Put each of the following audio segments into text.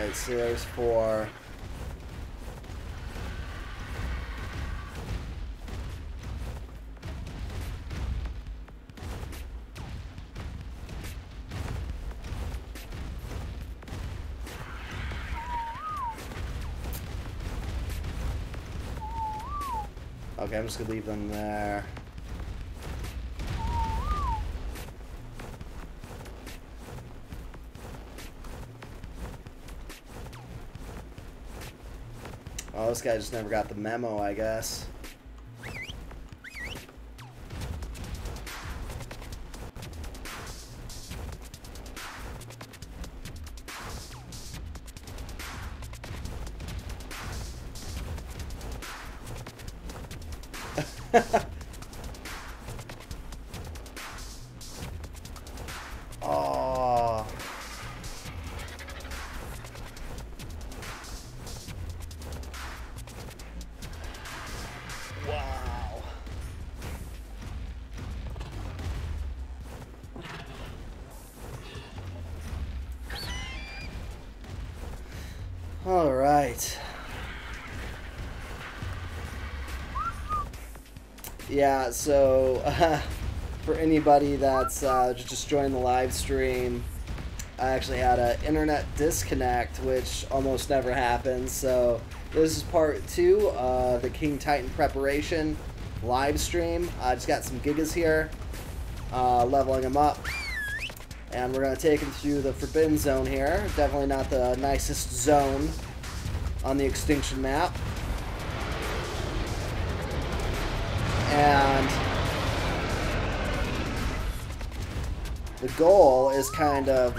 Alright, so there's 4. Okay, I'm just gonna leave them there. Oh, this guy just never got the memo, I guess. Oh. Wow. All right. Yeah, so for anybody that's just joined the live stream, I actually had an internet disconnect, which almost never happens. So this is part 2 of the King Titan preparation live stream. I just got some Gigas here, leveling them up, and we're going to take them through the Forbidden Zone here. Definitely not the nicest zone on the Extinction map. And the goal is kind of,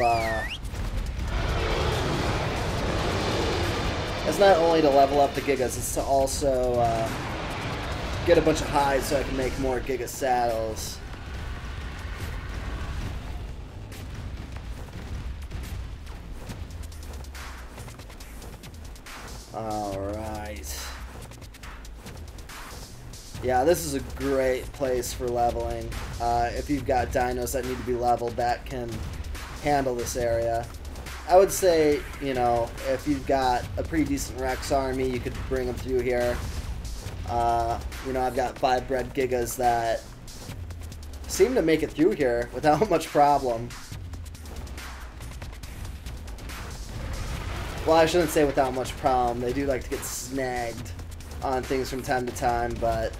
it's not only to level up the Gigas, it's to also get a bunch of hides so I can make more Giga saddles. Alright. Yeah, this is a great place for leveling. If you've got dinos that need to be leveled, that can handle this area. I would say, you know, if you've got a pretty decent Rex army, you could bring them through here. You know, I've got 5 bred Gigas that seem to make it through here without much problem. Well, I shouldn't say without much problem. They do like to get snagged on things from time to time, but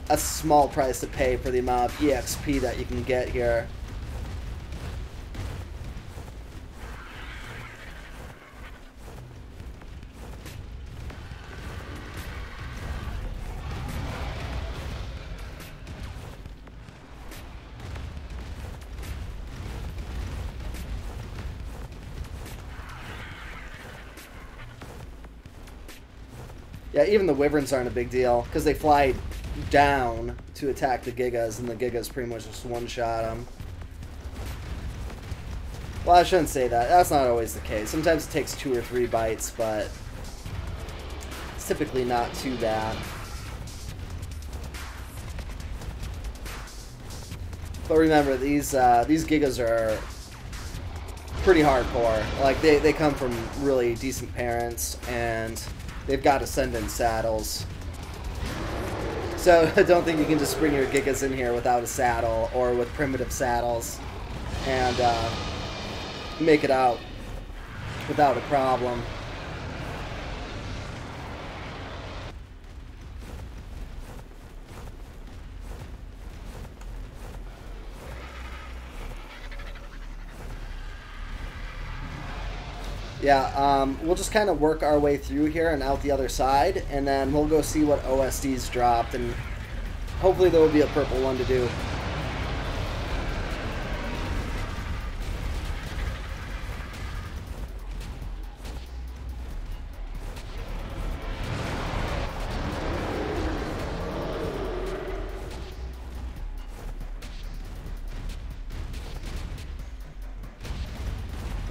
that's a small price to pay for the amount of EXP that you can get here. Yeah, even the Wyverns aren't a big deal, because they fly down to attack the Gigas, and the Gigas pretty much just one-shot them. Well, I shouldn't say that. That's not always the case. Sometimes it takes 2 or 3 bites, but it's typically not too bad. But remember, these Gigas are pretty hardcore. Like, they come from really decent parents, and they've got ascendant saddles. So don't think you can just bring your Gigas in here without a saddle or with primitive saddles and make it out without a problem. Yeah, we'll just kind of work our way through here and out the other side, and then we'll go see what OSDs dropped, and hopefully there will be a purple one to do.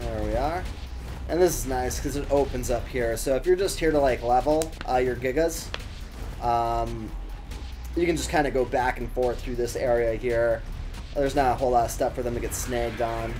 There we are. And this is nice because it opens up here. So if you're just here to like level your Gigas, you can just kind of go back and forth through this area here. There's not a whole lot of stuff for them to get snagged on.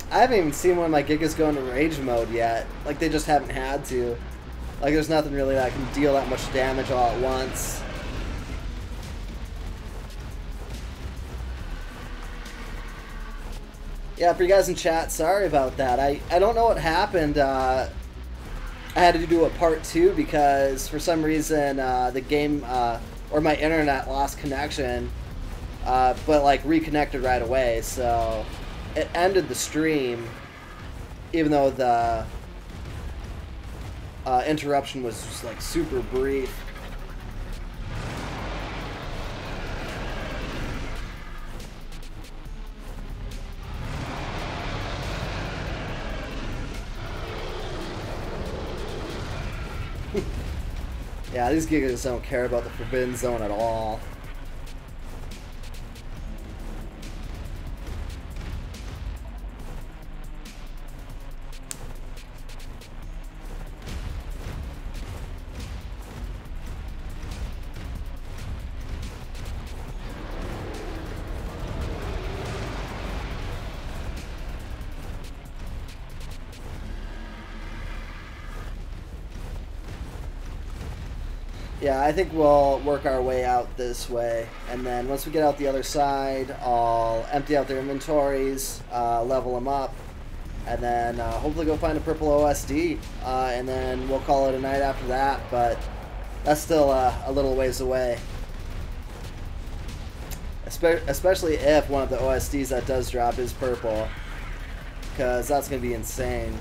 I haven't even seen one of my Gigas go into rage mode yet. Like, they just haven't had to. Like, there's nothing really that can deal that much damage all at once. Yeah, for you guys in chat, sorry about that. I don't know what happened. I had to do a part 2 because for some reason the game or my internet lost connection, but like reconnected right away. So it ended the stream, even though the interruption was just like super brief. Yeah, these Gigas don't care about the Forbidden Zone at all. Yeah, I think we'll work our way out this way, and then once we get out the other side, I'll empty out their inventories, level them up, and then hopefully go find a purple OSD, and then we'll call it a night after that, but that's still a little ways away. Especially if one of the OSDs that does drop is purple, because that's going to be insane.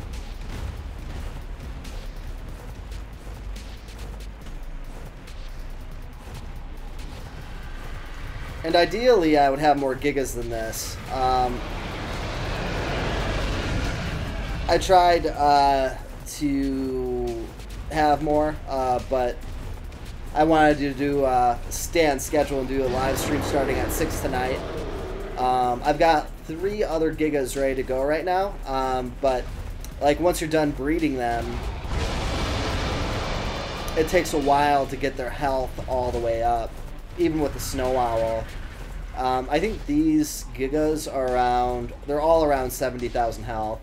And ideally, I would have more Gigas than this. I tried to have more, but I wanted to do stay on schedule and do a live stream starting at 6 tonight. I've got 3 other Gigas ready to go right now, but like once you're done breeding them, it takes a while to get their health all the way up. Even with the Snow Owl. I think these Gigas are around, they're all around 70,000 health.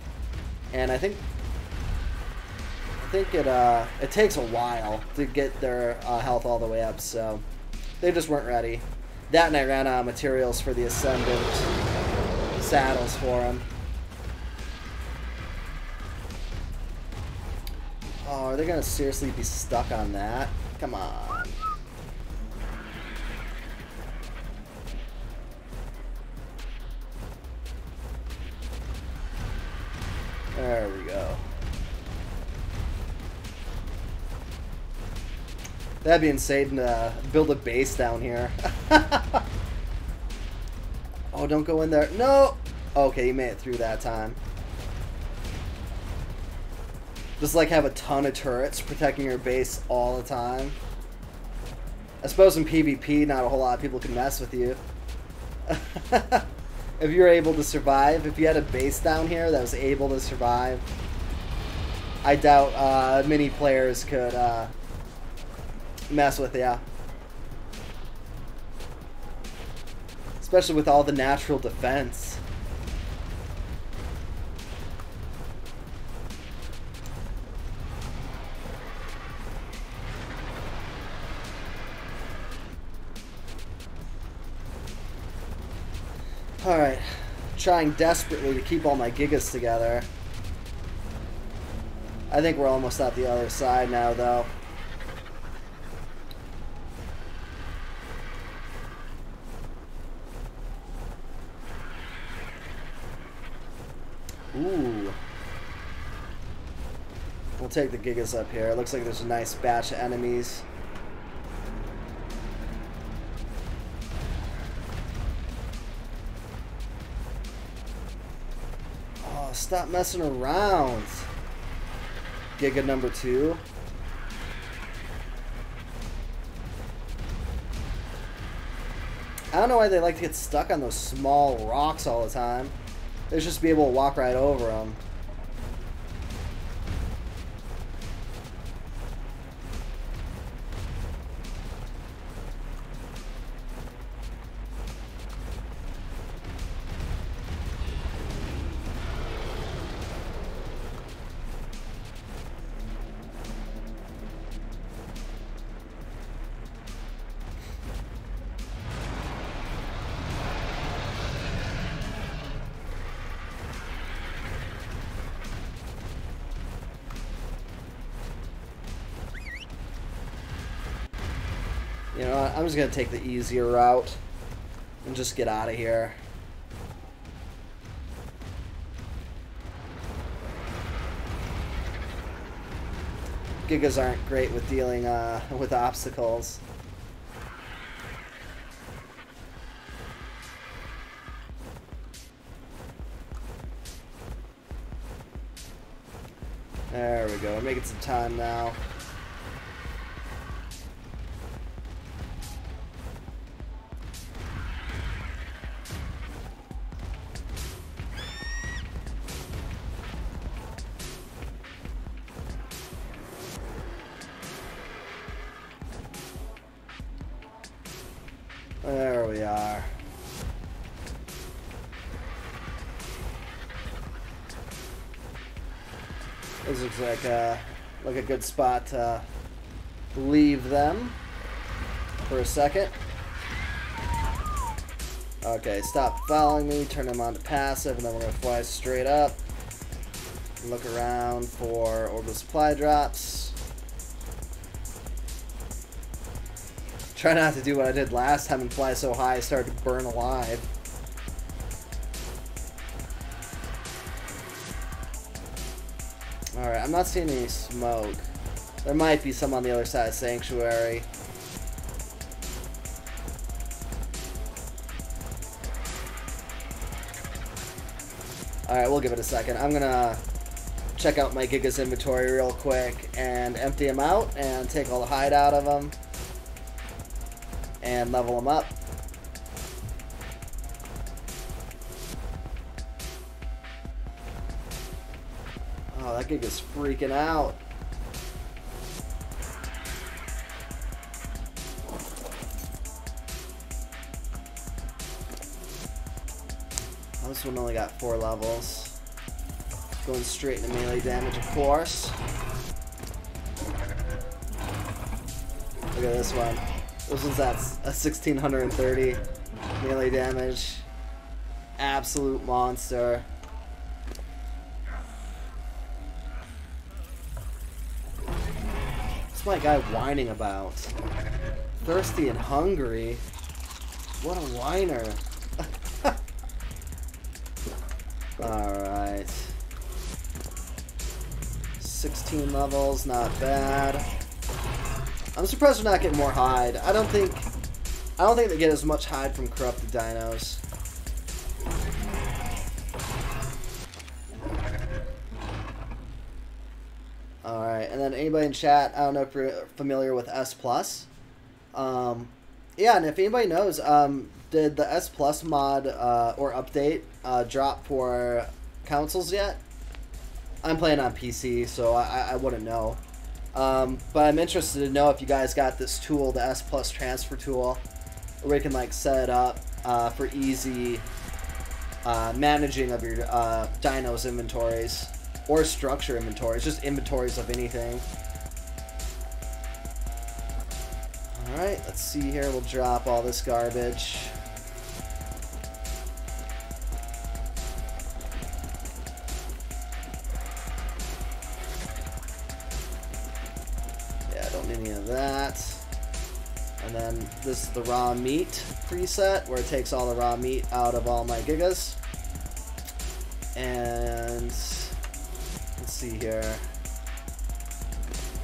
And I think it takes a while to get their health all the way up, so they just weren't ready. That, and I ran out of materials for the Ascendant saddles for them. Oh, are they going to seriously be stuck on that? Come on. There we go. That'd be insane to build a base down here. Oh, don't go in there. No! Okay, you made it through that time. Just like have a ton of turrets protecting your base all the time. I suppose in PvP, not a whole lot of people can mess with you. If you're able to survive, if you had a base down here that was able to survive, I doubt many players could mess with you. Especially with all the natural defense. Alright, trying desperately to keep all my Gigas together. I think we're almost at the other side now, though. Ooh. We'll take the Gigas up here. It looks like there's a nice batch of enemies. Stop messing around. Giga number 2. I don't know why they like to get stuck on those small rocks all the time. They should just be able to walk right over them. You know what? I'm just gonna take the easier route and just get out of here. Gigas aren't great with dealing with obstacles. There we go. We're making some time now. There we are. This looks like a good spot to leave them for a second. Okay, stop following me, turn them on to passive, and then we're going to fly straight up. Look around for orbital supply drops. Try not to do what I did last time and fly so high I started to burn alive. Alright, I'm not seeing any smoke. There might be some on the other side of Sanctuary. Alright, we'll give it a second. I'm gonna check out my Giga's inventory real quick and empty them out and take all the hide out of them and level them up. Oh, that Giga's freaking out. Oh, this one only got 4 levels. Going straight into melee damage, of course. Look at this one. This one's at a 1630 melee damage. Absolute monster. What's my guy whining about? Thirsty and hungry? What a whiner. Alright. 16 levels, not bad. I'm surprised we're not getting more hide. I don't think they get as much hide from corrupted dinos. Alright, and then anybody in chat, I don't know if you're familiar with S+. Yeah, and if anybody knows, did the S Plus mod or update drop for consoles yet? I'm playing on PC, so I wouldn't know. But I'm interested to know if you guys got this tool, the S Plus transfer tool, where you can like set it up for easy managing of your dinos inventories or structure inventories, just inventories of anything. Alright, let's see here. We'll drop all this garbage. Yeah, I don't need any of that. And then this is the raw meat preset, where it takes all the raw meat out of all my gigas. And let's see here.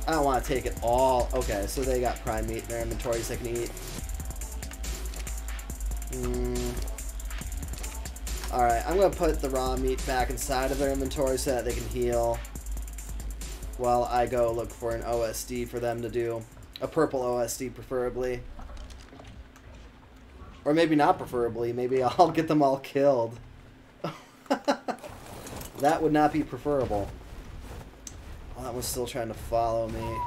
I don't want to take it all. Okay, so they got prime meat in their inventories they can eat. Alright, I'm going to put the raw meat back inside of their inventory so that they can heal while I go look for an OSD for them to do. A purple OSD, preferably. Or maybe not preferably. Maybe I'll get them all killed. That would not be preferable. Oh, that one's still trying to follow me.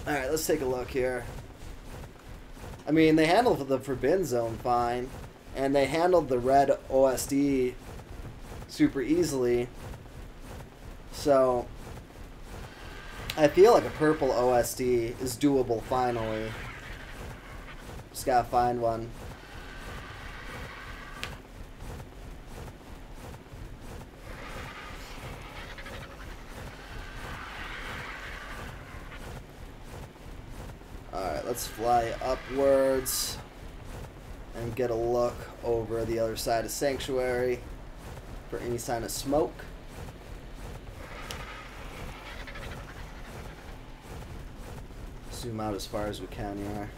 Alright, let's take a look here. I mean, they handled the Forbidden Zone fine. And they handled the red OSD super easily. So, I feel like a purple OSD is doable finally. Just gotta find one. Alright, let's fly upwards and get a look over the other side of Sanctuary for any sign of smoke. Zoom out as far as we can here.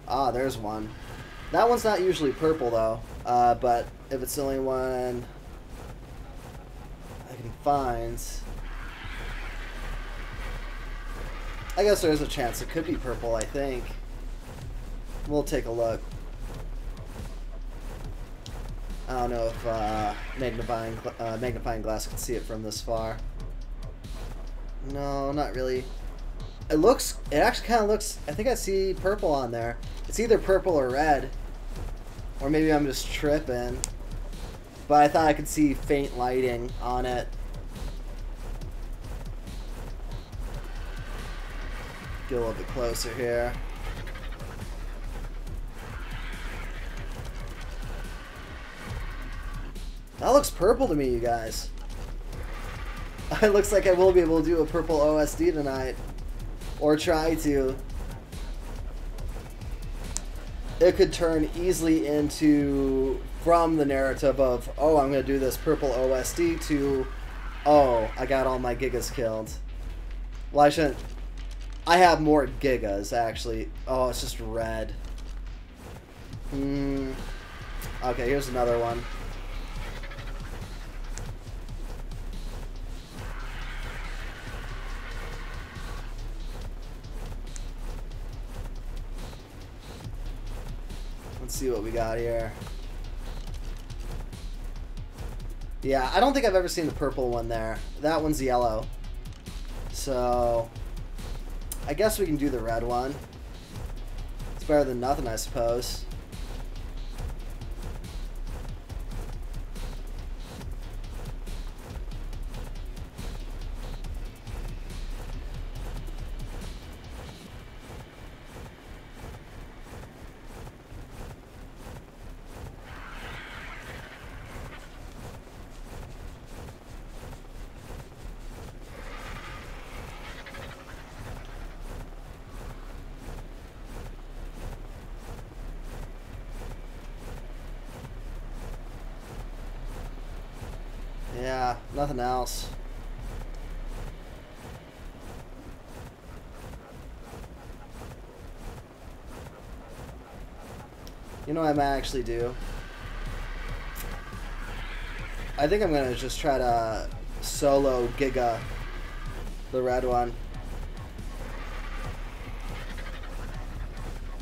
Ah, there's one. That one's not usually purple though, but if it's the only one I can find, I guess there's a chance it could be purple, I think. We'll take a look. I don't know if magnifying glass can see it from this far. No, not really. It actually kind of looks, I think I see purple on there. It's either purple or red. Or maybe I'm just tripping. But I thought I could see faint lighting on it. Get a little bit closer here. That looks purple to me, you guys. It looks like I will be able to do a purple OSD tonight. Or try to. It could turn easily into, from the narrative of, oh, I'm going to do this purple OSD, to, oh, I got all my Gigas killed. Well, I shouldn't. I have more Gigas, actually. Oh, it's just red. Okay, here's another one. Let's see what we got here. Yeah, I don't think I've ever seen the purple one there. That one's yellow. So, I guess we can do the red one. It's better than nothing, I suppose. Yeah, nothing else. You know what I might actually do? I think I'm going to just try to solo Giga the red one.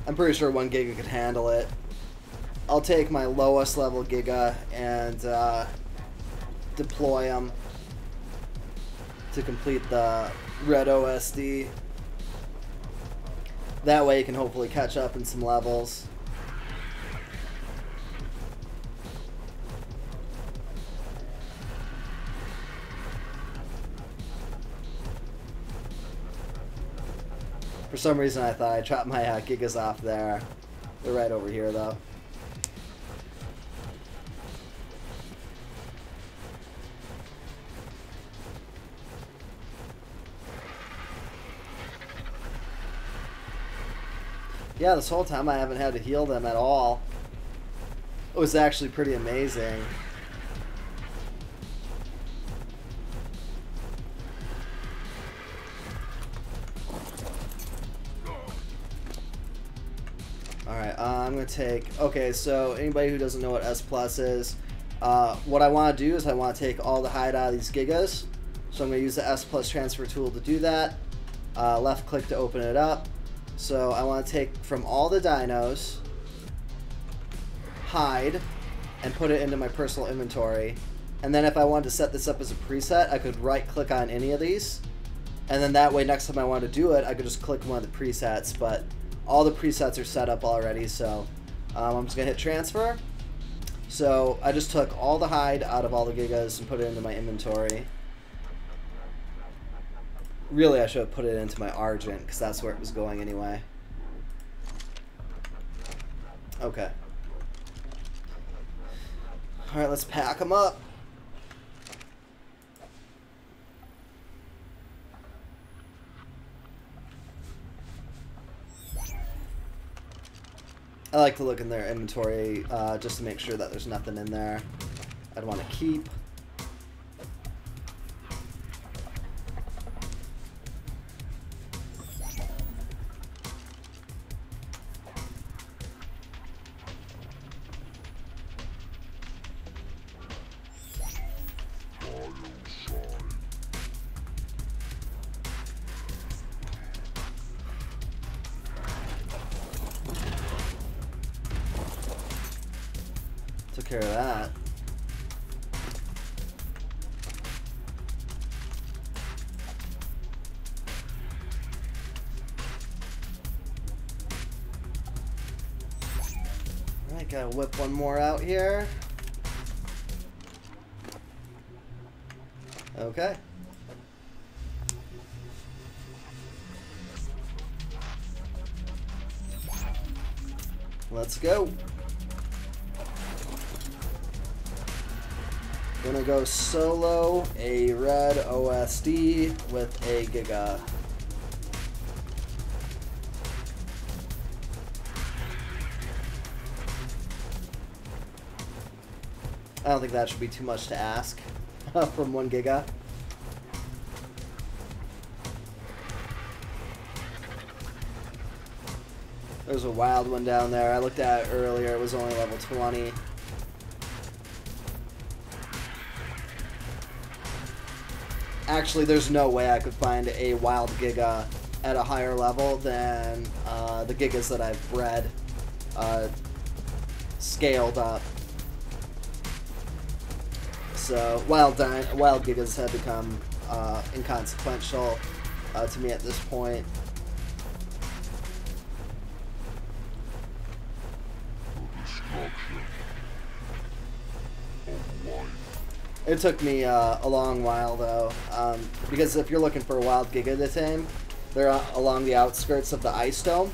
I'm pretty sure 1 Giga could handle it. I'll take my lowest level Giga and deploy them to complete the red OSD. That way you can hopefully catch up in some levels. For some reason I thought I dropped my Gigas off there. They're right over here though. Yeah, this whole time I haven't had to heal them at all. It was actually pretty amazing. Alright, I'm going to take... Okay, so anybody who doesn't know what S Plus is, what I want to do is I want to take all the hide out of these Gigas. So I'm going to use the S Plus transfer tool to do that. Left click to open it up. So I want to take from all the dinos, hide, and put it into my personal inventory. And then if I wanted to set this up as a preset, I could right click on any of these. And then that way next time I want to do it, I could just click one of the presets. But all the presets are set up already, so I'm just going to hit transfer. So I just took all the hide out of all the Gigas and put it into my inventory. Really, I should have put it into my Argent, because that's where it was going anyway. Okay. Alright, let's pack them up. I like to look in their inventory just to make sure that there's nothing in there I'd want to keep. Took care of that. Alright, gotta whip one more out here. Okay. Let's go. Gonna go solo a red OSD with a Giga. I don't think that should be too much to ask from 1 Giga. There's a wild one down there. I looked at it earlier. It was only level 20. Actually, there's no way I could find a wild Giga at a higher level than the Gigas that I've bred scaled up. So wild Gigas have become inconsequential to me at this point. It took me a long while though, because if you're looking for a wild Giga to tame, they're along the outskirts of the ice dome,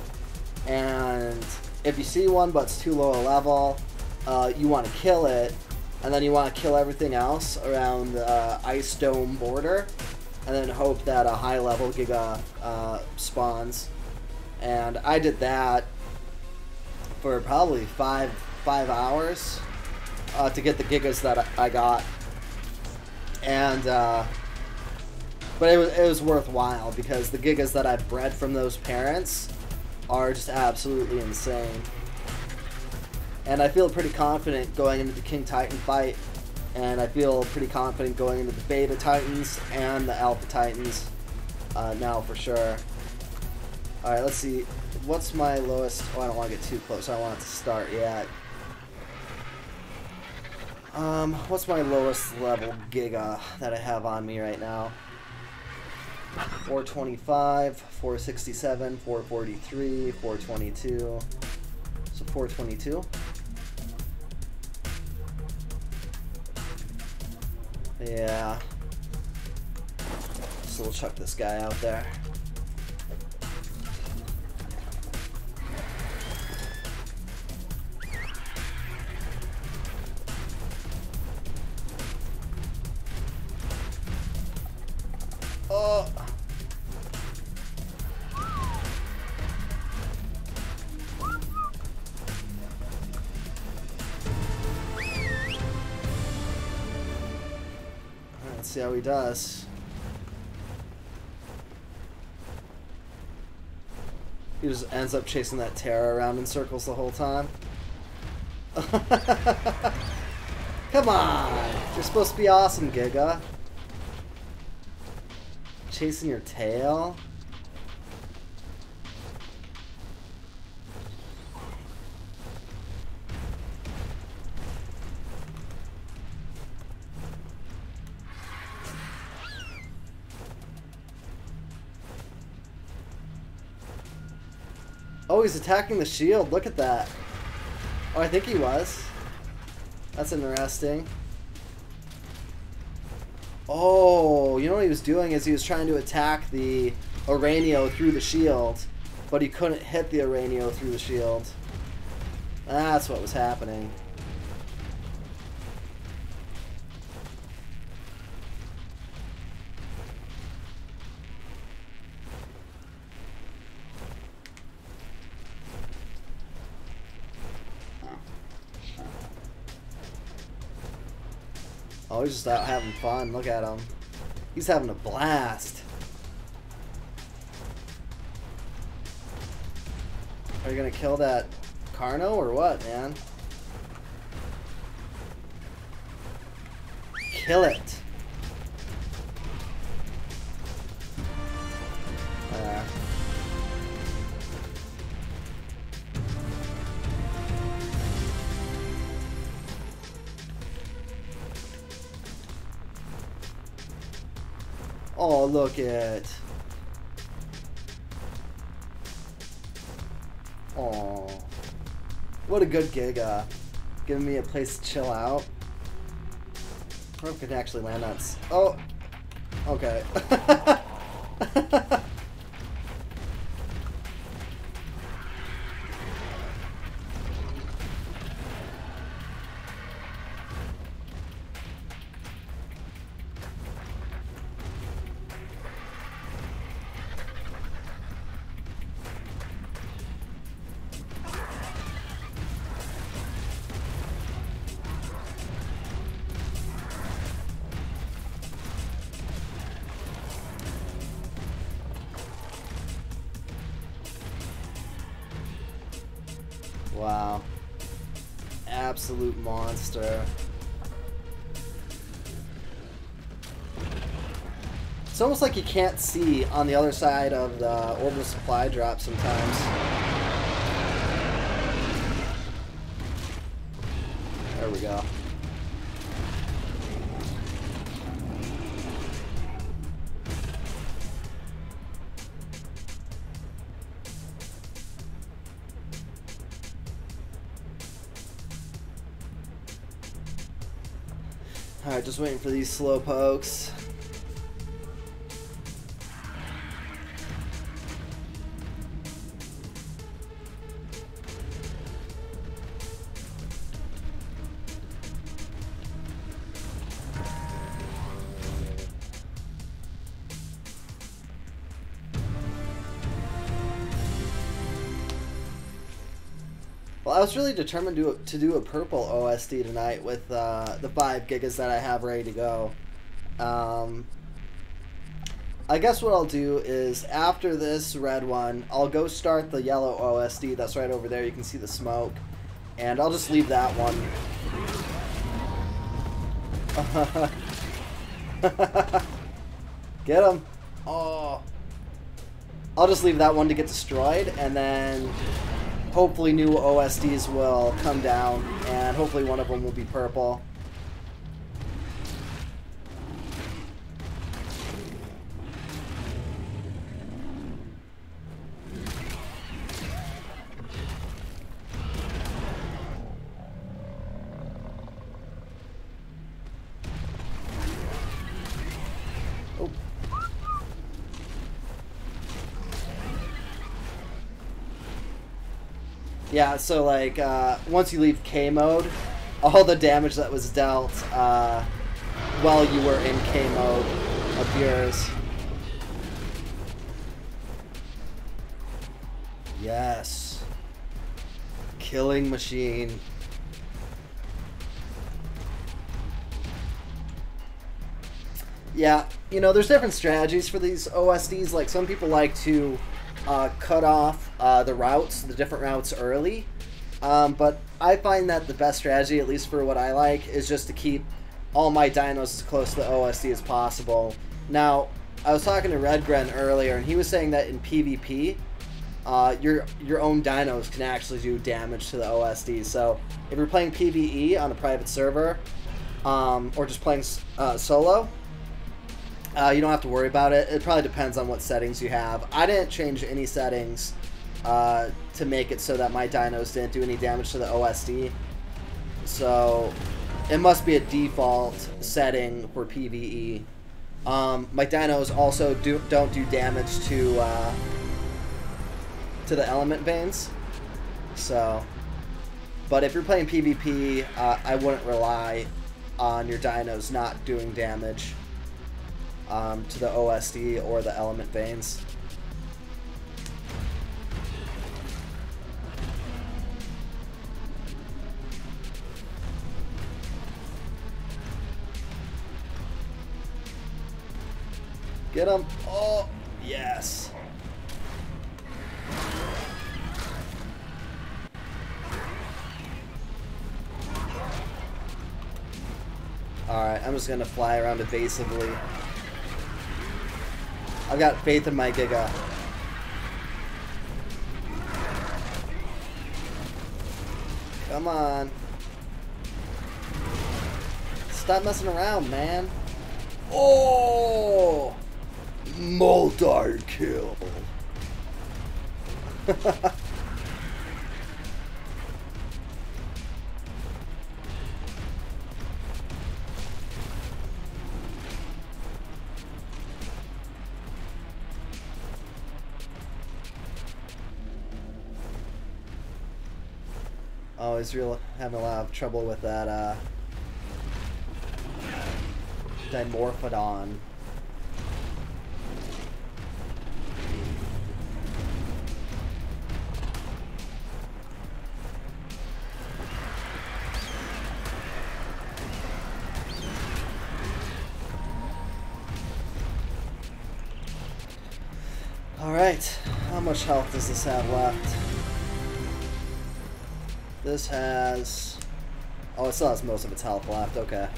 and if you see one but it's too low a level, you want to kill it, and then you want to kill everything else around the ice dome border, and then hope that a high level Giga spawns. And I did that for probably five hours to get the Gigas that I got. And but it was worthwhile because the Gigas that I've bred from those parents are just absolutely insane. And I feel pretty confident going into the King Titan fight, and I feel pretty confident going into the Beta Titans and the Alpha Titans now for sure. Alright, let's see. What's my lowest? Oh, I don't want to get too close. I don't want it to start yet. What's my lowest level Giga that I have on me right now? 425, 467, 443, 422. So 422. Yeah. So we'll chuck this guy out there. Oh. Let's see how he does. He just ends up chasing that Terra around in circles the whole time. Come on! You're supposed to be awesome, Giga. Chasing your tail? Oh, he's attacking the shield. Look at that. Oh, I think he was. That's interesting. Oh, you know what he was doing is he was trying to attack the Uranio through the shield, but he couldn't hit the Uranio through the shield. That's what was happening. Oh, he's just out having fun. Look at him. He's having a blast. Are you gonna kill that Carno or what, man? Kill it. Oh, look at. Oh, what a good Giga. Giving me a place to chill out. I hope I can actually land on. Oh, okay. Wow. Absolute monster. It's almost like you can't see on the other side of the orbital supply drop sometimes. There we go. Alright, just waiting for these slow pokes. Well, I was really determined to do a purple OSD tonight with the 5 gigas that I have ready to go. I guess what I'll do is after this red one, I'll go start the yellow OSD that's right over there. You can see the smoke. And I'll just leave that one. Get him. Oh. I'll just leave that one to get destroyed, and then hopefully new OSDs will come down, and hopefully one of them will be purple. Oh. Yeah, so like once you leave K mode, all the damage that was dealt while you were in K mode appears. Yes. Killing machine. Yeah, you know, there's different strategies for these OSDs. Like, some people like to cut off the routes, the different routes early. But I find that the best strategy, at least for what I like, is just to keep all my dinos as close to the OSD as possible. Now, I was talking to Redgren earlier, and he was saying that in PvP, your own dinos can actually do damage to the OSD. So if you're playing PvE on a private server, or just playing solo, you don't have to worry about it. It probably depends on what settings you have. I didn't change any settings to make it so that my dinos didn't do any damage to the OSD. So it must be a default setting for PvE. My dinos also don't do damage to the element veins. So, but if you're playing PvP, I wouldn't rely on your dinos not doing damage to the OSD or the element veins. Get him. Oh, yes. Alright, I'm just gonna fly around evasively. I've got faith in my Giga. Come on. Stop messing around, man. Oh! Multi-kill. Oh, he's having a lot of trouble with that Dimorphodon. Alright, how much health does this have left? This has... Oh, it still has most of its health left, okay.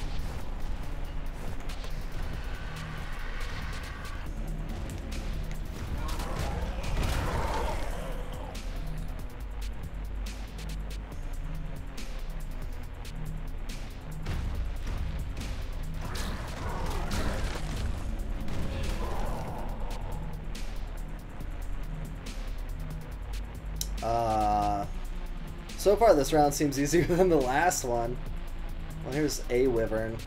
So far this round seems easier than the last one. Well, here's a Wyvern.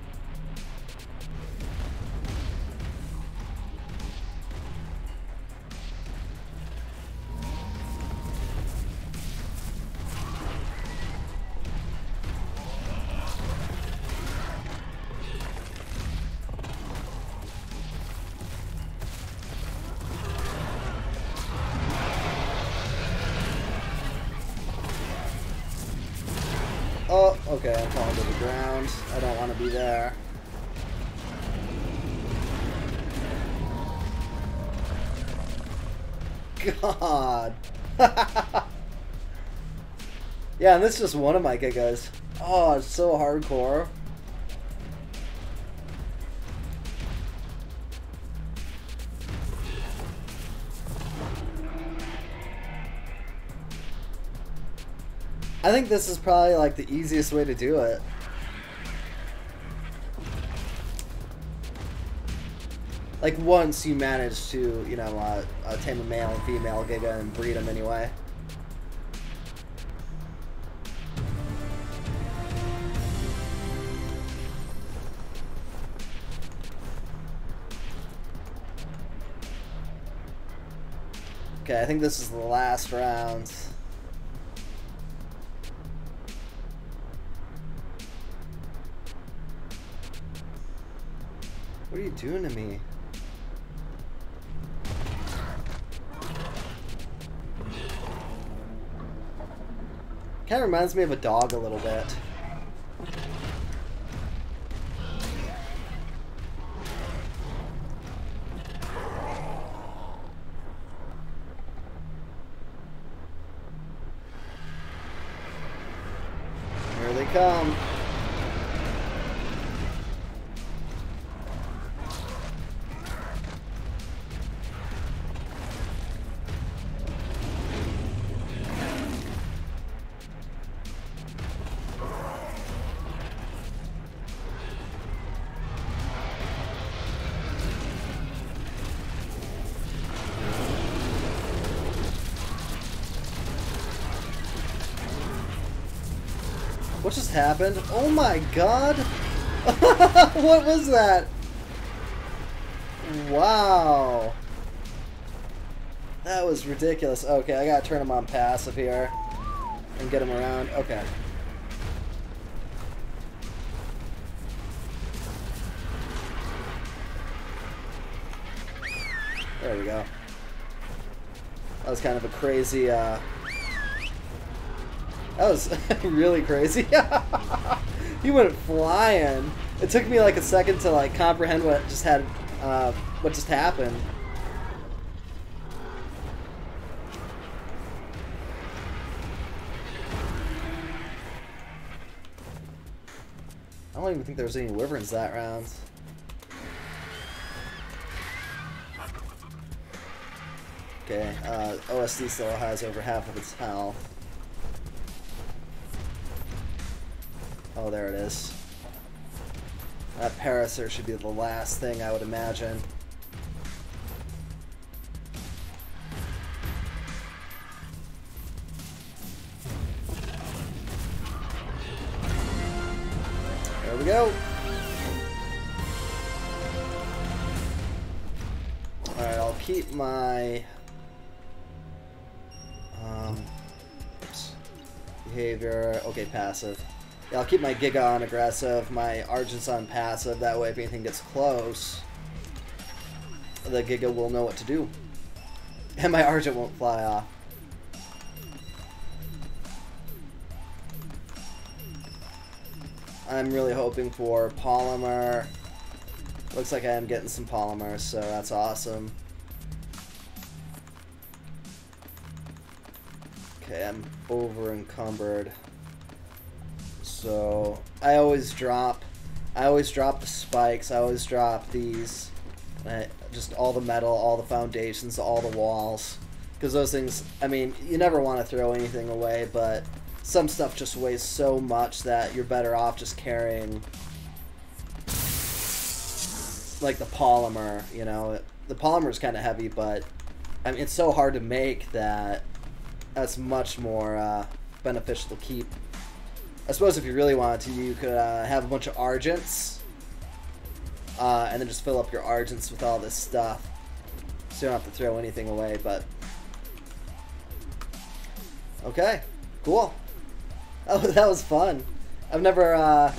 Oh, okay, I'm falling to the ground. I don't want to be there. God. Yeah, and this is just one of my Gigas. Oh, it's so hardcore. I think this is probably like the easiest way to do it. Like once you manage to, you know, tame a male and female Giga and breed them anyway. Okay, I think this is the last round. What are you doing to me? Kind of reminds me of a dog a little bit. Here they come. What just happened? Oh my god! What was that? Wow. That was ridiculous. Okay, I gotta turn him on passive here and get him around. Okay. There we go. That was kind of a crazy, that was really crazy. He went flying. It took me like a second to like comprehend what just had What just happened? I don't even think there was any wyverns that round. Okay, OSD still has over half of its health. Oh, there it is. That Parasaur should be the last thing, I would imagine. There we go. Alright, I'll keep my behavior. Okay, passive. Yeah, I'll keep my Giga on aggressive, my Argent's on passive. That way, if anything gets close, the Giga will know what to do. And my Argent won't fly off. I'm really hoping for Polymer. Looks like I am getting some Polymer, so that's awesome. Okay, I'm over encumbered. So I always drop the spikes, I always drop these, just all the metal, all the foundations, all the walls, because those things, I mean, you never want to throw anything away, but some stuff just weighs so much that you're better off just carrying, like, the polymer, you know. The polymer is kind of heavy, but I mean, it's so hard to make that that's much more beneficial to keep. I suppose if you really wanted to, you could have a bunch of Argents, and then just fill up your Argents with all this stuff, so you don't have to throw anything away, but... Okay, cool. Oh, that was fun. I've never,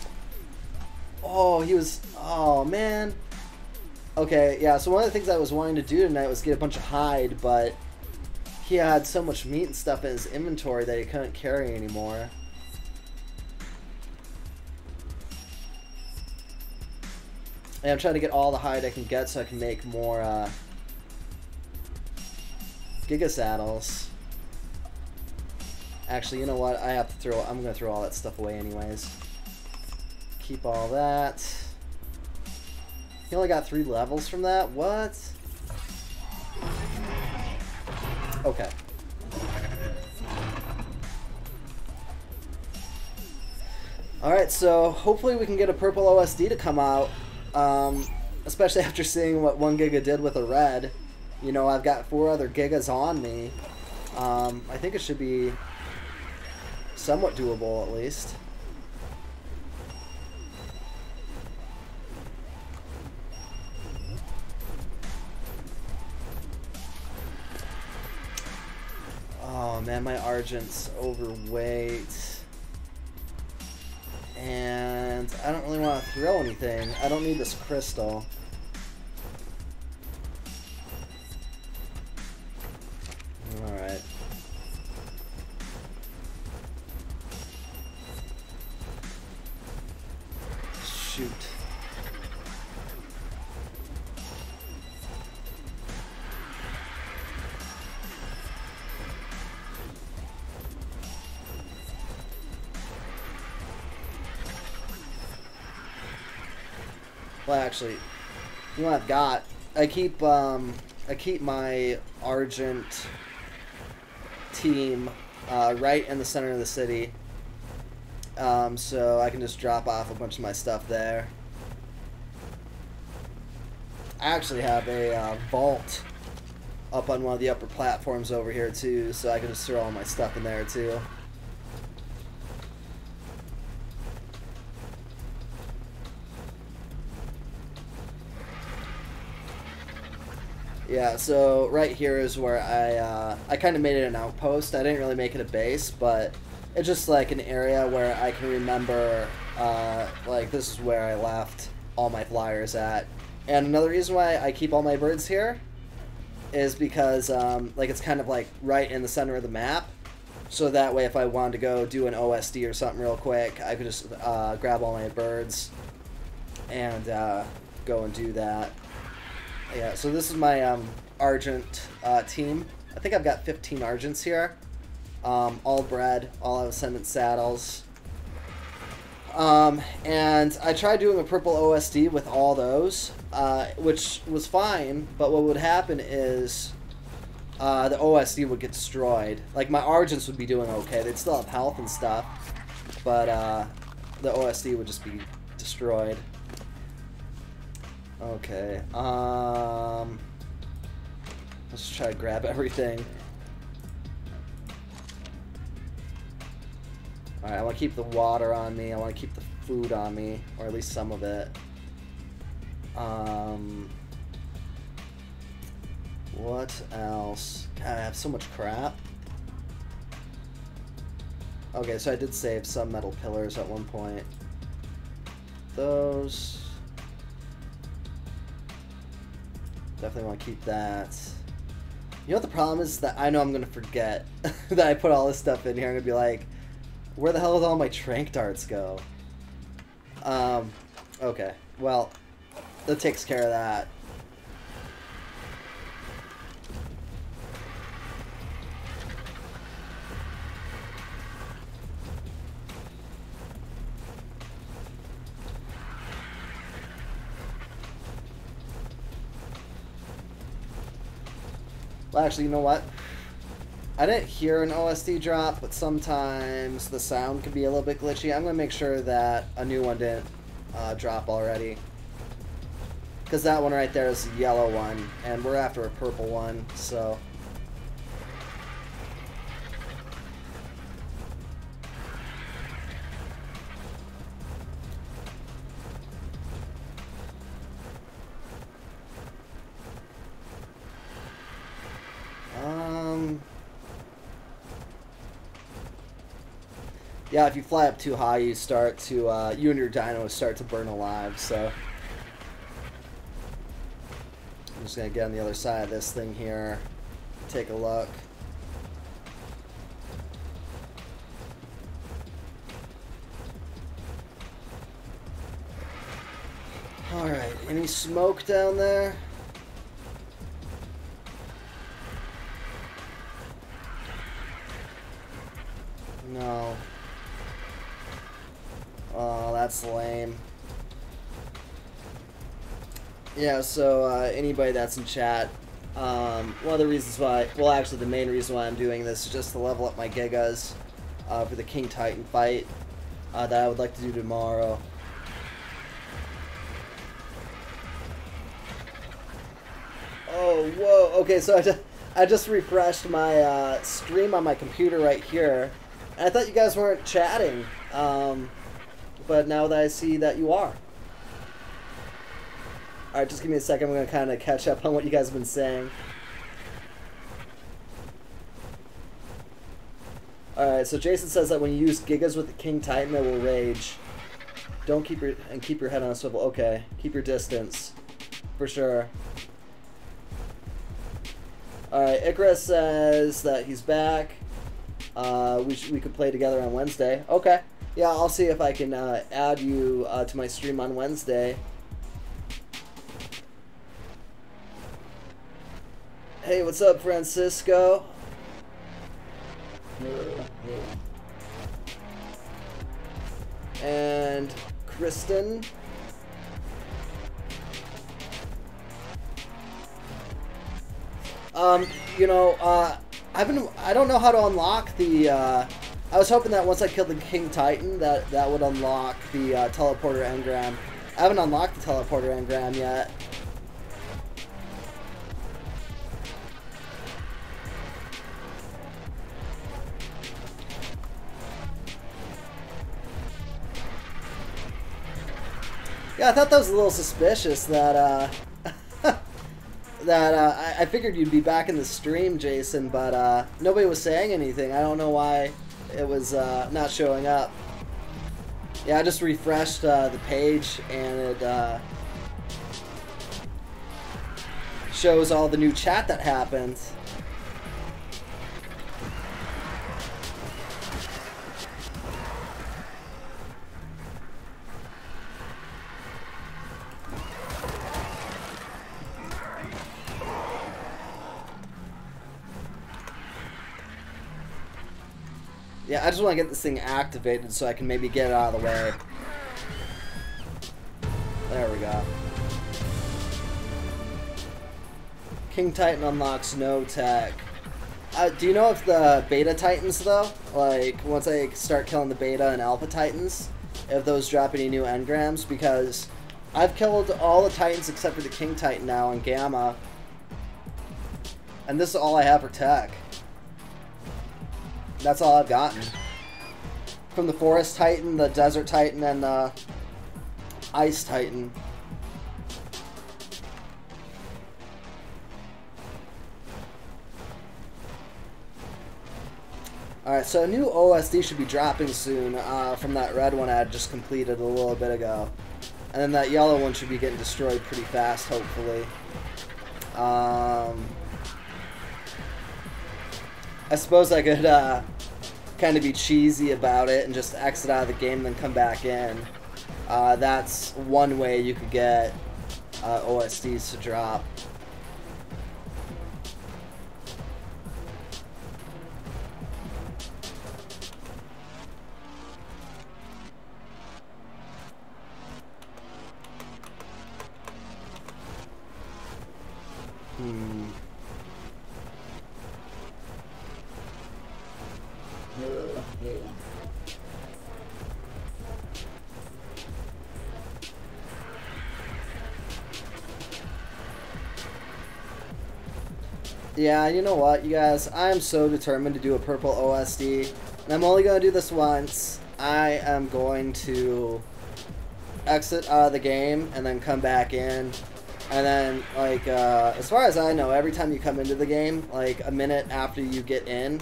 Oh, he was... Oh, man. Okay, yeah, so one of the things I was wanting to do tonight was get a bunch of hide, but he had so much meat and stuff in his inventory that he couldn't carry anymore. And I'm trying to get all the hide I can get so I can make more Giga saddles. Actually, you know what? I'm gonna throw all that stuff away anyways. Keep all that. He only got 3 levels from that? What? Okay. Alright, so hopefully we can get a purple OSD to come out. Especially after seeing what 1 Giga did with a red. You know, I've got 4 other Gigas on me. I think it should be somewhat doable, at least. Oh man, my Argent's overweight. And I don't really want to throw anything. I don't need this crystal. Alright. Shoot. Well, actually, you know what I've got? I keep my Argent team right in the center of the city, so I can just drop off a bunch of my stuff there. I actually have a vault up on one of the upper platforms over here too, so I can just throw all my stuff in there too. Yeah, so right here is where I kind of made it an outpost. I didn't really make it a base, but it's just like an area where I can remember, like, this is where I left all my flyers at. And another reason why I keep all my birds here is because, like, it's kind of like right in the center of the map. So that way if I wanted to go do an OSD or something real quick, I could just grab all my birds and go and do that. Yeah, so this is my Argent team. I think I've got 15 Argents here. All bred, all Ascendant saddles. And I tried doing a purple OSD with all those, which was fine, but what would happen is the OSD would get destroyed. Like, my Argents would be doing okay. They'd still have health and stuff, but the OSD would just be destroyed. Okay, let's try to grab everything. Alright, I want to keep the water on me. I want to keep the food on me, or at least some of it. What else? God, I have so much crap. Okay, so I did save some metal pillars at one point. Those. Definitely want to keep that. You know what the problem is? That I know I'm going to forget that I put all this stuff in here. I'm going to be like, where the hell did all my trank darts go? Okay. Well, that takes care of that. Well, actually, you know what? I didn't hear an OSD drop, but sometimes the sound can be a little bit glitchy. I'm going to make sure that a new one didn't drop already. Because that one right there is the yellow one, and we're after a purple one, so... Yeah, if you fly up too high, you start to, you and your dino start to burn alive, so. I'm just gonna get on the other side of this thing here, take a look. Alright, any smoke down there? No. Oh, that's lame. Yeah, so anybody that's in chat, one of the reasons why, well, actually the main reason why I'm doing this is just to level up my Gigas for the King Titan fight that I would like to do tomorrow. Oh, whoa. Okay, so I just refreshed my stream on my computer right here, and I thought you guys weren't chatting. But now that I see that you are. Alright, just give me a second. I'm going to kind of catch up on what you guys have been saying. Alright, so Jason says that when you use Gigas with the King Titan, it will rage. Don't keep your head on a swivel. Okay, keep your distance. For sure. Alright, Icarus says that he's back. We could play together on Wednesday. Okay. Yeah, I'll see if I can add you to my stream on Wednesday. Hey, what's up, Francisco? And Kristen. You know, I don't know how to unlock the, I was hoping that once I killed the King Titan, that would unlock the teleporter engram. I haven't unlocked the teleporter engram yet. Yeah, I thought that was a little suspicious that, I figured you'd be back in the stream, Jason, but nobody was saying anything. I don't know why it was not showing up. Yeah, I just refreshed the page, and it shows all the new chat that happened. Yeah, I just want to get this thing activated so I can maybe get it out of the way. There we go. King Titan unlocks no tech. Do you know if the beta titans, though, like, once I start killing the beta and alpha titans, if those drop any new engrams? Because I've killed all the titans except for the King Titan now and Gamma. And this is all I have for tech. That's all I've gotten. From the Forest Titan, the Desert Titan, and the Ice Titan. Alright, so a new OSD should be dropping soon from that red one I had just completed a little bit ago. And then that yellow one should be getting destroyed pretty fast, hopefully. I suppose I could kind of be cheesy about it and just exit out of the game and then come back in. That's one way you could get OSDs to drop. Yeah, you know what, you guys? I am so determined to do a purple OSD, and I'm only going to do this once. I am going to exit out of the game and then come back in. And then, like, as far as I know, every time you come into the game, like, a minute after you get in,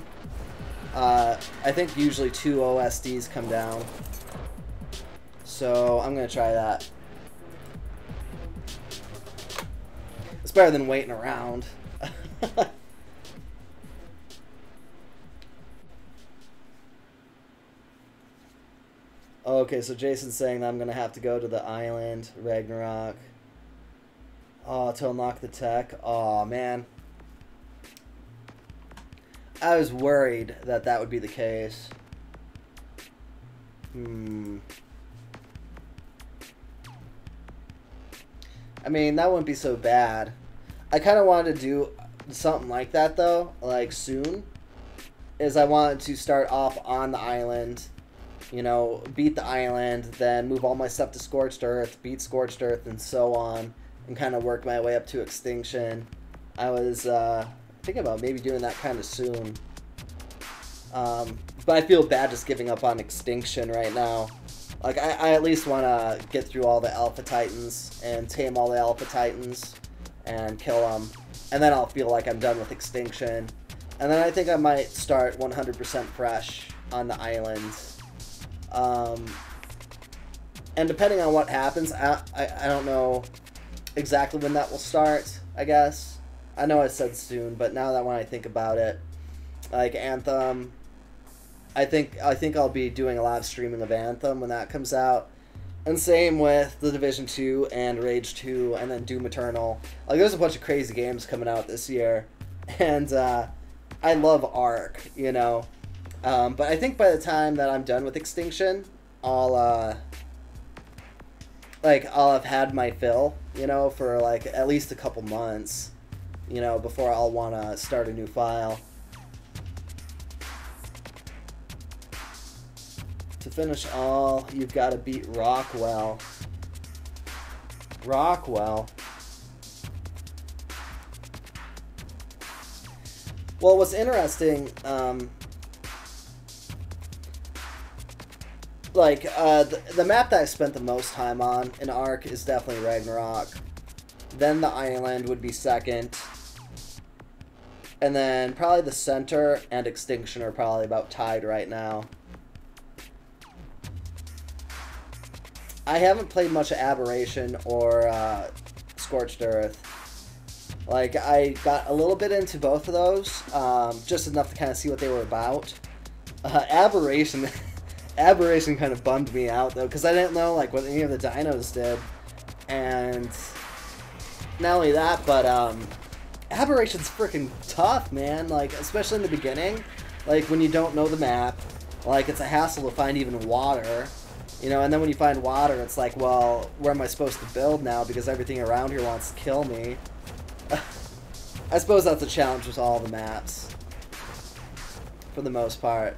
I think usually 2 OSDs come down. So, I'm going to try that. It's better than waiting around. Okay, so Jason's saying that I'm going to have to go to the island, Ragnarok. Oh, to unlock the tech. Oh, man. I was worried that that would be the case. I mean, that wouldn't be so bad. I kind of wanted to do something like that, though, like soon. Is I wanted to start off on the island, you know, beat the island, then move all my stuff to Scorched Earth, beat Scorched Earth, and so on, and kind of work my way up to Extinction. I was thinking about maybe doing that kind of soon. But I feel bad just giving up on Extinction right now. Like, I at least want to get through all the Alpha Titans and tame all the Alpha Titans and kill them. And then I'll feel like I'm done with Extinction. And then I think I might start 100% fresh on the island. And depending on what happens, I don't know exactly when that will start, I guess. I know I said soon, but now that when I think about it, like Anthem, I think I'll be doing a live streaming of Anthem when that comes out. And same with The Division 2 and Rage 2 and then Doom Eternal. Like, there's a bunch of crazy games coming out this year. And I love ARK, you know. But I think by the time that I'm done with Extinction, I'll have had my fill, you know, for like at least a couple months, you know, before I'll want to start a new file. To finish all, you've got to beat Rockwell. Rockwell. Well, what's interesting, the map that I spent the most time on in ARK is definitely Ragnarok. Then the island would be second. And then probably the center and Extinction are probably about tied right now. I haven't played much of Aberration or Scorched Earth. Like, I got a little bit into both of those, just enough to kind of see what they were about. Aberration kind of bummed me out, though, because I didn't know, like, what any of the dinos did. And not only that, but Aberration's freaking tough, man. Like, especially in the beginning, like, when you don't know the map, Like, it's a hassle to find even water. You know, and then when you find water, it's like, well, where am I supposed to build now? Because everything around here wants to kill me. I suppose that's a challenge with all the maps. For the most part.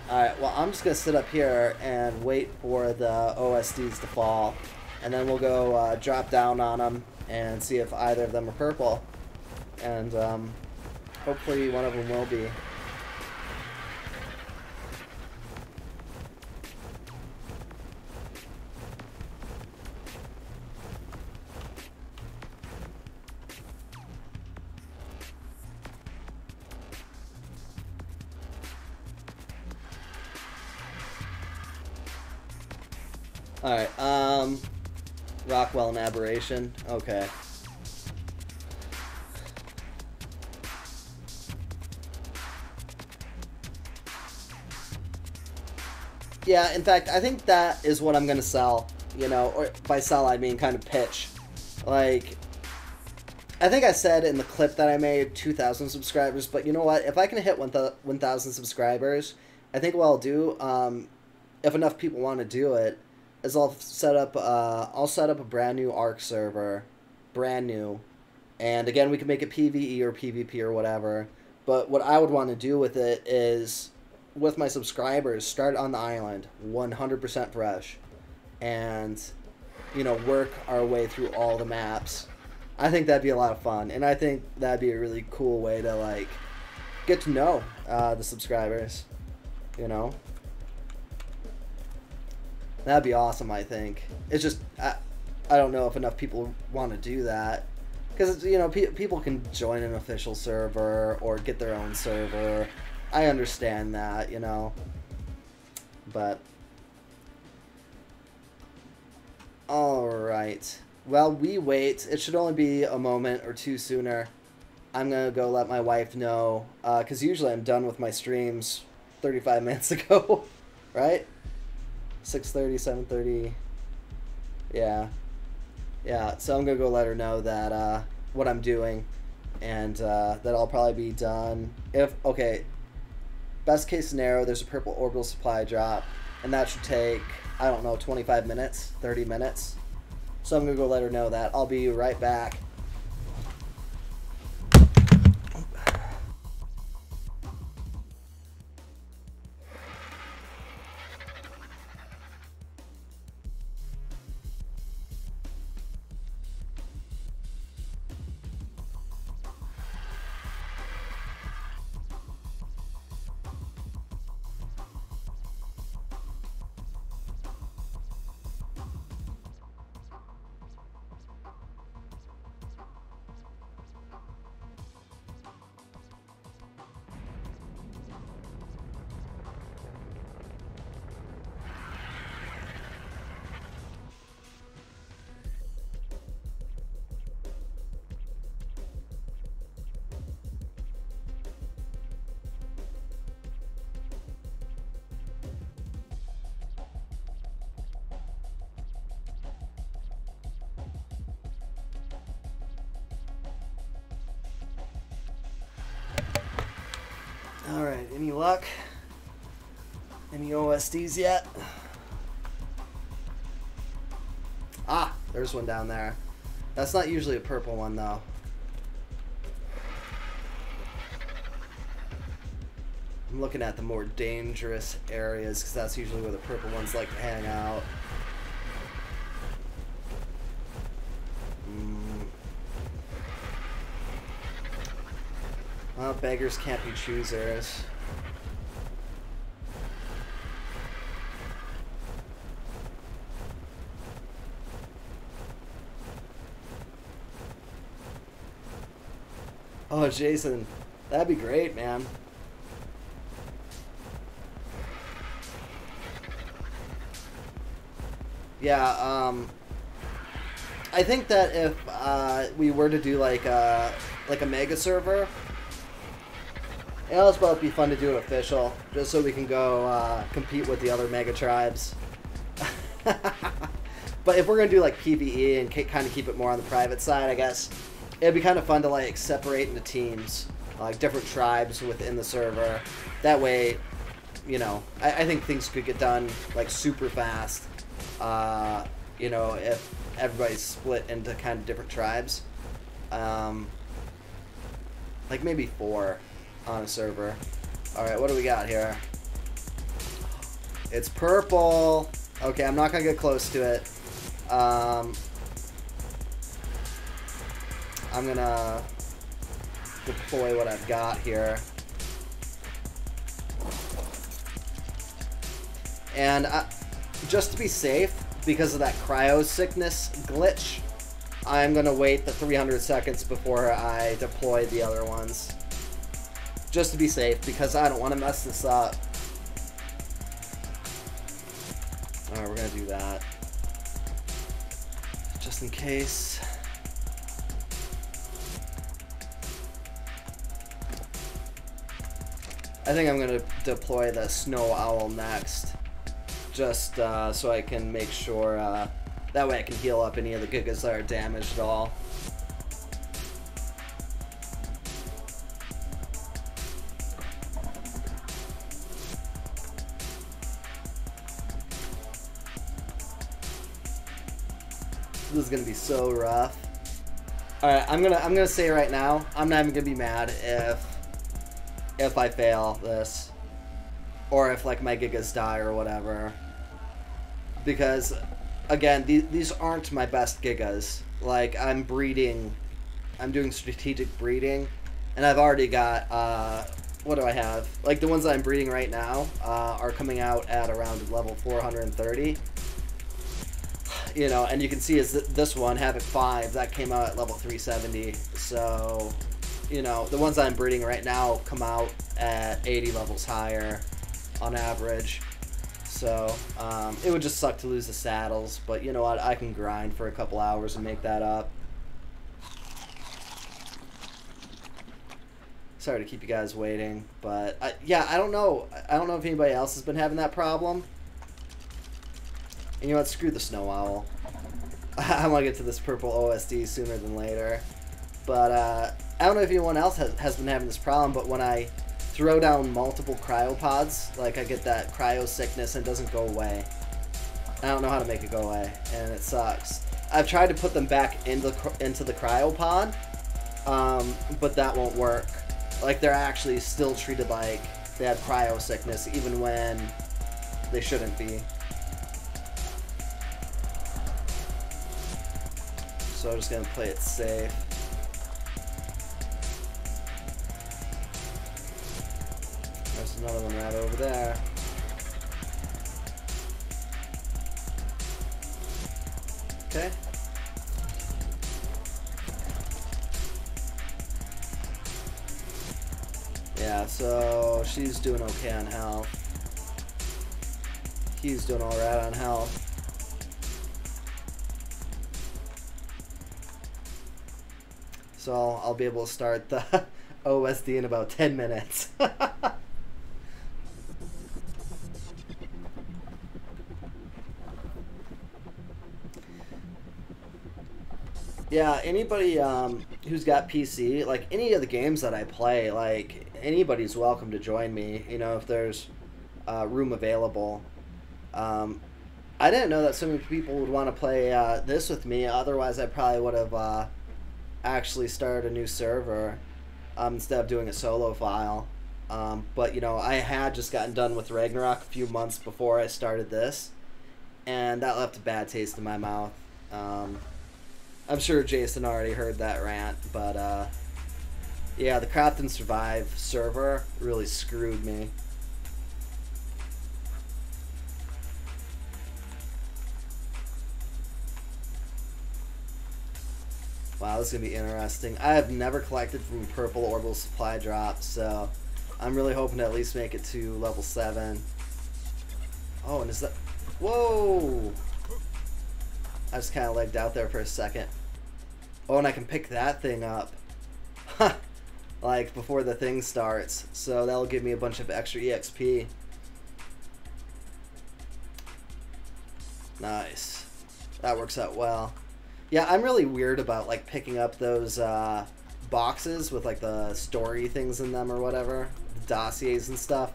Alright, well, I'm just going to sit up here and wait for the OSDs to fall. And then we'll go drop down on them and see if either of them are purple. And hopefully one of them will be. Alright, Rockwell and Aberration. Okay. Yeah, in fact, I think that is what I'm going to sell, you know, or by sell I mean kind of pitch. Like, I think I said in the clip that I made 2,000 subscribers, but you know what? If I can hit 1,000 subscribers, I think what I'll do, if enough people want to do it, is I'll set up a brand new ARK server, brand new, and again we can make it PvE or PvP or whatever. But what I would want to do with it is, with my subscribers, start on the island, 100% fresh, and you know, work our way through all the maps. I think that'd be a lot of fun, and I think that'd be a really cool way to like get to know the subscribers, you know. That'd be awesome, I think. It's just, I don't know if enough people want to do that. Because, you know, people can join an official server or get their own server. I understand that, you know. But, alright. While we wait, it should only be a moment or two sooner. I'm going to go let my wife know. Because usually I'm done with my streams 35 minutes ago. Right? 6:30, 7:30. Yeah. Yeah, so I'm going to go let her know that what I'm doing. And that I'll probably be done. Okay, best case scenario, there's a purple orbital supply drop. And that should take, I don't know, 25 minutes, 30 minutes. So I'm going to go let her know that. I'll be right back. Alright, any luck? Any OSDs yet? Ah, there's one down there. That's not usually a purple one, though. I'm looking at the more dangerous areas, because that's usually where the purple ones like to hang out. Well, beggars can't be choosers. Oh, Jason, that'd be great, man. Yeah, I think that if we were to do like a mega server, it'll both be fun to do it official, just so we can go compete with the other mega tribes. But if we're gonna do like PvE and kind of keep it more on the private side, I guess it'd be kind of fun to like separate into teams like different tribes within the server. That way, you know, I think things could get done like super fast. You know, if everybody's split into kind of different tribes. Like maybe 4 on a server. Alright, what do we got here? It's purple. Okay, I'm not gonna get close to it. I'm gonna deploy what I've got here. And just to be safe, because of that cryo sickness glitch, I'm gonna wait the 300 seconds before I deploy the other ones. Just to be safe, because I don't want to mess this up. Alright, we're gonna do that. Just in case. I think I'm gonna deploy the snow owl next. Just so I can make sure that way I can heal up any of the Gigas that are damaged at all. This is gonna be so rough. Alright, I'm gonna say right now, I'm not even gonna be mad if I fail this. Or if like my Gigas die or whatever. Because again, these aren't my best Gigas. Like, I'm doing strategic breeding, and I've already got, what do I have? Like, the ones that I'm breeding right now are coming out at around level 430. You know, and you can see is this one, Havoc 5, that came out at level 370. So, you know, the ones I'm breeding right now come out at 80 levels higher on average. So, it would just suck to lose the saddles, but you know what, I can grind for a couple hours and make that up. Sorry to keep you guys waiting, but yeah, I don't know if anybody else has been having that problem. And you know what, screw the snow owl. I want to get to this purple OSD sooner than later. But I don't know if anyone else has been having this problem, but when I throw down multiple cryopods, like I get that cryo sickness and it doesn't go away. I don't know how to make it go away, and it sucks. I've tried to put them back into the cryopod, but that won't work. Like, they're actually still treated like they have cryo sickness, even when they shouldn't be. So I'm just gonna play it safe. There's another one right over there. Okay. Yeah, so she's doing okay on health. He's doing alright on health. So I'll be able to start the OSD in about 10 minutes. Yeah, anybody who's got PC, like any of the games that I play, like anybody's welcome to join me, you know, if there's room available. I didn't know that so many people would want to play this with me, otherwise I probably would have actually started a new server instead of doing a solo file. But, you know, I had just gotten done with Ragnarok a few months before I started this, and that left a bad taste in my mouth. I'm sure Jason already heard that rant, but yeah, the Craft and Survive server really screwed me. Wow, this is going to be interesting. I have never collected from Purple Orbital Supply Drop, so I'm really hoping to at least make it to level 7. Oh, and is that... Whoa! I just kind of legged out there for a second. Oh, and I can pick that thing up. Like, before the thing starts. So that'll give me a bunch of extra EXP. Nice. That works out well. Yeah, I'm really weird about, like, picking up those boxes with like the story things in them or whatever, the dossiers and stuff,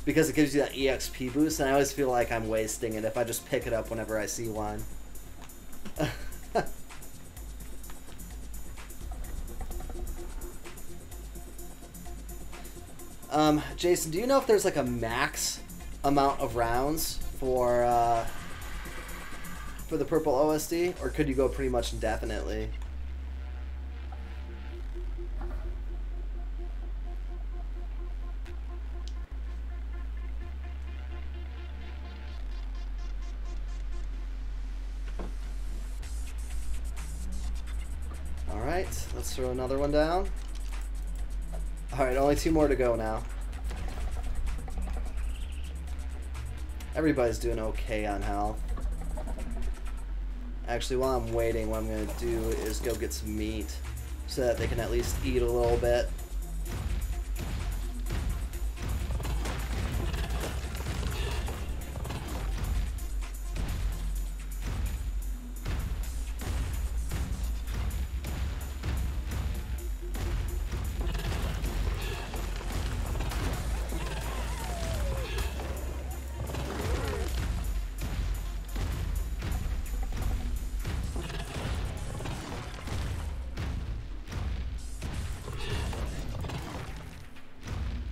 because it gives you that EXP boost, and I always feel like I'm wasting it if I just pick it up whenever I see one. Jason, do you know if there's like a max amount of rounds for the purple OSD, or could you go pretty much indefinitely? Alright, let's throw another one down. Alright, only 2 more to go now. Everybody's doing okay on health. Actually, while I'm waiting, what I'm going to do is go get some meat so that they can at least eat a little bit.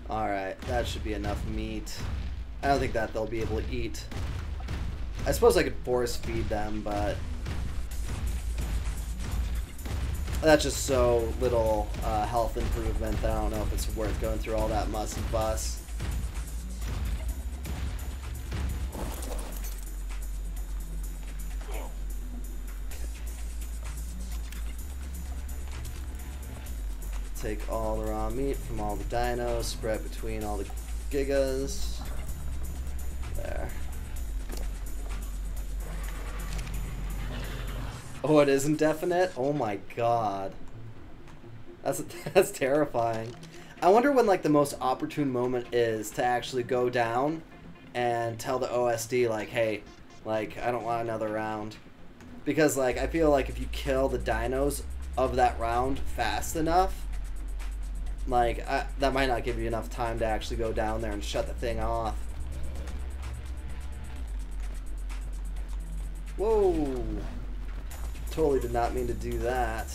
Alright, that should be enough meat. I don't think that they'll be able to eat. I suppose I could force feed them, but that's just so little health improvement that I don't know if it's worth going through all that muss and fuss. Take all the raw meat from all the dinos, spread between all the gigas. There. Oh, it is indefinite? Oh my god. That's terrifying. I wonder when like the most opportune moment is to actually go down and tell the OSD like, hey, like I don't want another round. Because like I feel like if you kill the dinos of that round fast enough, like, that might not give you enough time to actually go down there and shut the thing off. Whoa! Totally did not mean to do that.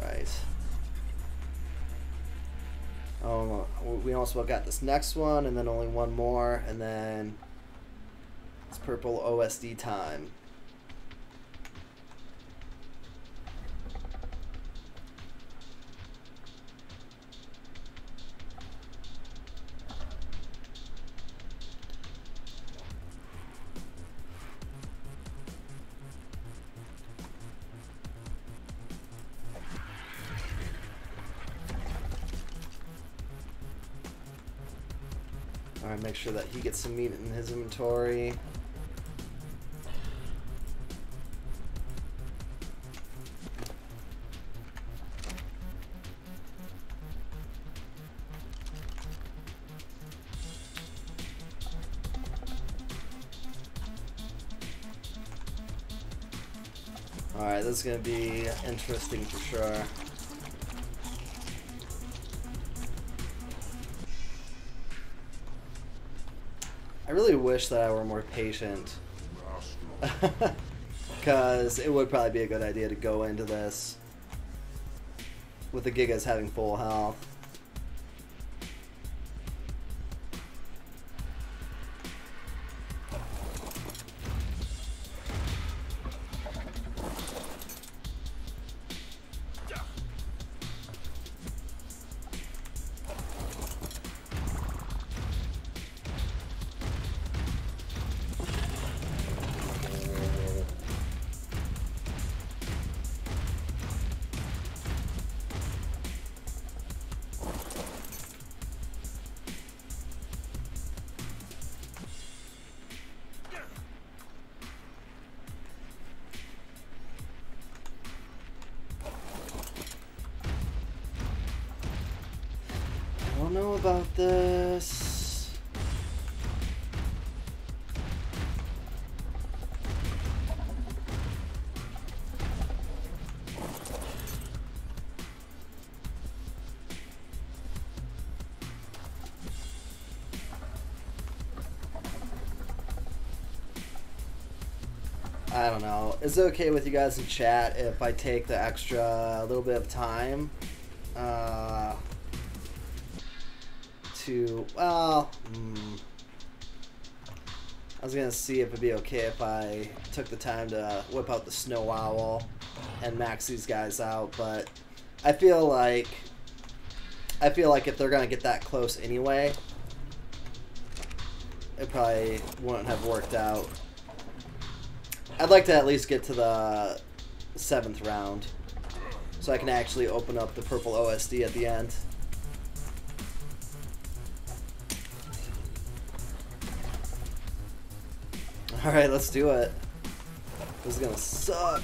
Alright. Oh, we also got this next one, and then only one more, and then it's purple OSD time. Alright, make sure that he gets some meat in his inventory. Alright, this is going to be interesting for sure. I really wish that I were more patient, because it would probably be a good idea to go into this with the Gigas having full health. I don't know about this. I don't know. Is it okay with you guys in chat if I take the extra little bit of time to, well, I was gonna see if it'd be okay if I took the time to whip out the Snow Owl and max these guys out, but I feel like if they're gonna get that close anyway, it probably wouldn't have worked out. I'd like to at least get to the 7th round so I can actually open up the purple OSD at the end. Alright, let's do it. This is gonna suck.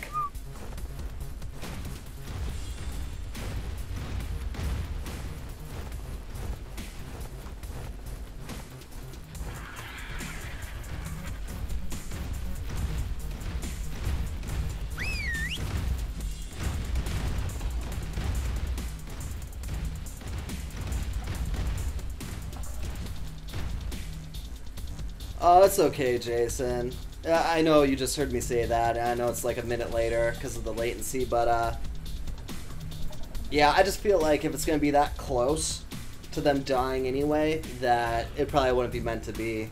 Oh, that's okay, Jason. I know you just heard me say that, and I know it's like a minute later because of the latency, but yeah, I just feel like if it's going to be that close to them dying anyway, that it probably wouldn't be meant to be.